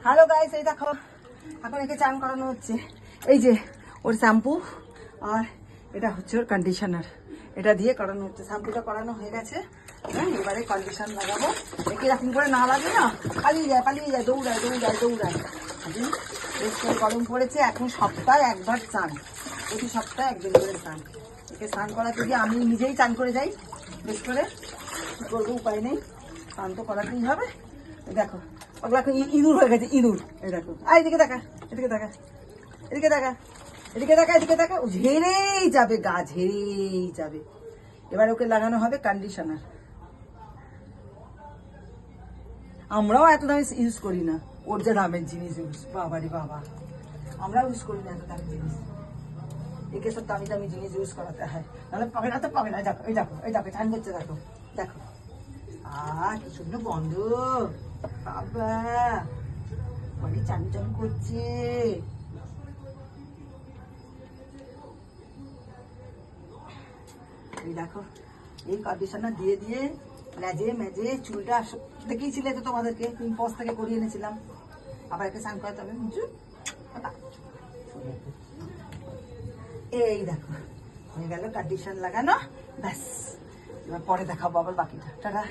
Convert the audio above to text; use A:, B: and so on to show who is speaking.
A: Hello guys, এই দেখো এখন একে চান করানো হচ্ছে। এই যে ওর শ্যাম্পু আর এটা হচ্ছে ওর কন্ডিশনার, এটা দিয়ে করানো হচ্ছে। শ্যাম্পুটা করানো হয়ে গেছে, এবারে কন্ডিশন লাগাবো। একে এরকম করে না লাগে না, পালিয়ে যায়, দৌড়ায়। বেশ করে গরম পড়েছে, এখন সপ্তাহে একবার চান, প্রতি সপ্তাহে একদিন করে চান। একে স্নান করাতে গিয়ে আমি নিজেই চান করে যাই বেশ করে, কী করবো, উপায় নেই, স্নান তো করাতেই হবে। দেখো ওগুলো এখন ইঁদুর হয়ে গেছে, ইঁদুর। এই দেখো, এদিকে দেখা, এদিকে দেখা, ও ঝেড়েই যাবে, গা ঝেড়েই যাবে। এবার ওকে লাগানো হবে কন্ডিশনার। আমরাও এত দামি ইউজ করি না, ওর যে দামের জিনিস ইউজ, বাবারে বাবা, আমরাও ইউজ করি না এত দামি জিনিস। একে সব দামি জিনিস ইউজ করাতে হয়, নাহলে পাবে না। দেখো এই দেখো চান করছে, দেখো কি সুন্দর গন্ধ, বাবা বলি চান করছে। এই দেখো এই কন্ডিশনার দিয়ে মেজে চুলটা দেখিয়েছিলে তো তোমাদেরকে, পিম্পস থেকে করিয়ে এনেছিলাম। আবার একে স্নান করাতে হবে। এই দেখো হয়ে গেল কন্ডিশন লাগানো, ব্যাস। এবার পরে দেখাবো আবার বাকিটা। টাটা।